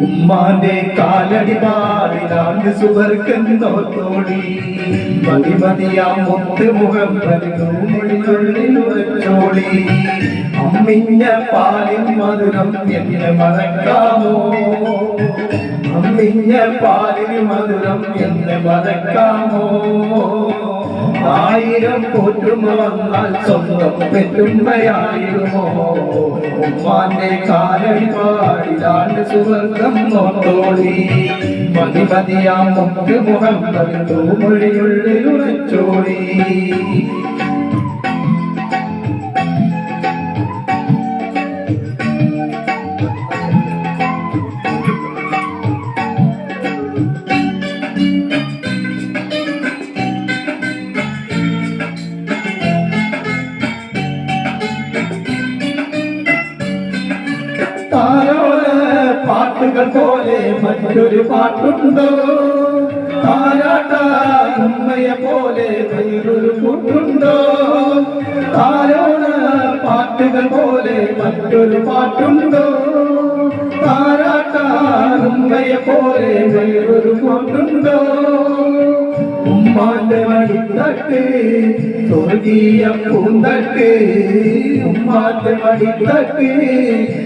ഉമ്മാന്റെ കാലടി പാടിലാണ് സുവർഗന്നോത്തോടി മതിമതിയാം മുത്ത് മുഹമ്മദിനുള്ളിലുറച്ചോടി അമ്മിഞ്ഞ പാലിൻ മധുരം എന്നെ മറക്കാമോ അമ്മിഞ്ഞ പാലിന് മധുരം എന്നെ മറക്കാമോ ആയിരം പോറ്റുമ്മ വന്നാൽ സ്വന്തം പെറ്റുമ്മയായിരുമോ ഉമ്മാന്റെ കാലടി പാടിലാണ് സുവർഗം നോത്തോളി മതിമതിയാം മുത്ത് മുഹമ്മദ് തൂമൊഴിയുള്ളിലുറച്ചോളി പാട്ടുകൾ പോലെ മറ്റൊരു പാട്ടുണ്ടോ താരാട്ടുമ്മയെ പോലെ വേറൊരു കൂട്ടുണ്ടോ താരോണ പാട്ടുകൾ പോലെ മറ്റൊരു പാട്ടുണ്ടോ താരാട്ടുമ്മയെ പോലെ വേറൊരു കൂട്ടുണ്ടോ ഉമ്മാന്റെ മടിത്തട്ട് സ്വർഗീയ പൂന്തട്ട് ഉമ്മാന്റെ മടിത്തട്ട്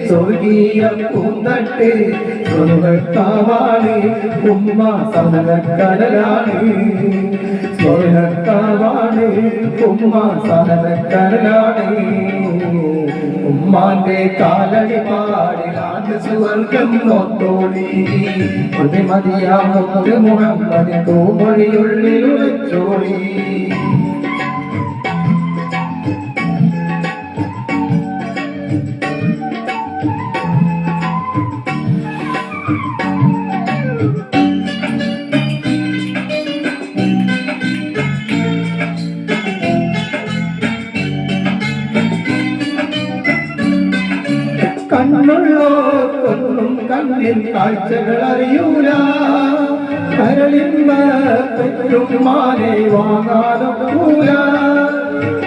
സ്വർഗീയ പൂന്തട്ട് സ്വർഗക്കാവാണ് ഉമ്മ സഹനക്കടലാണ് സ്വർഗക്കാവാണ് ഉമ്മ സഹനക്കടലാണ് ഉമ്മാന്റെ കാലടി പാടിലാണ് സുവർഗം നോത്തോളി മതിമതിയാം മുത്ത് മുഹമ്മദ് തൂമൊഴിയുള്ളിലുറച്ചോളി കണ്ണുള്ളോർക്കൊന്നും കണ്ണിൻ കാഴ്ചകൾ അറിയൂല കരളിന്മ പെറ്റുമാനെ വാങ്ങാനൊക്കൂല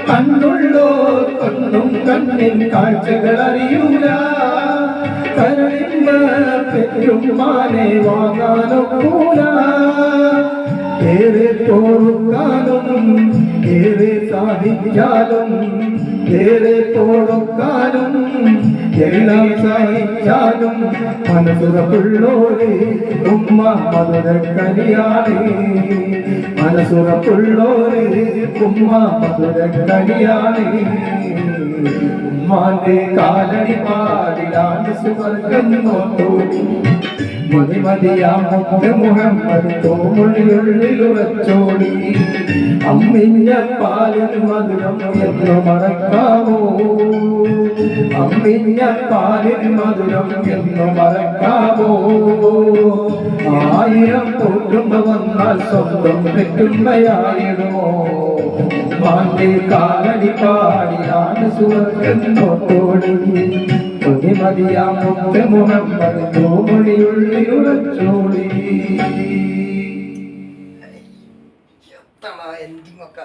കണ്ണുള്ളോർക്കൊന്നും കണ്ണിൻ കാഴ്ചകൾ അറിയൂല കരളിന്മ പെറ്റുമാനെ വാങ്ങാനൊക്കൂല ഏറെ തോറുക്കാനും ഏറെ സാധിച്ചാലും ഏറെ തോറുക്കാനും എല്ലാം സഹിച്ചാലും മനസ്സുറപ്പുള്ളോരെ ഉമ്മ മധുരക്കരിയാണ് മനസ്സുറപ്പുള്ളോരെ ഉമ്മ മധുരക്കരിയാണ് ഉമ്മാന്റെ കാലടി പാടിലാണ് സുവർഗം നോത്തോടി മതിമതിയാം മുത്ത് മുഹമ്മദ് തൂമൊഴിയുള്ളിലുറച്ചോടി അമ്മിഞ്ഞ പാലിന് മധുരം എന്ന് മറക്കാമോ അമ്മിഞ്ഞ പാലിന് മധുരം എന്ന് മറക്കാമോ ആയിരം പോറ്റുമ്പ വന്നാൽ സ്വന്തം പെറ്റുമ്പയായിടുമോ ഉമ്മാന്റെ കാലടി പാടിയാണ് സുവർഗം നോത്തോടി മതിമതിയാം മുത്ത് മുഹമ്മദ് തൂമൊഴിയുള്ളിലുറച്ചോടി എൻഡിങ് ഒക്കെ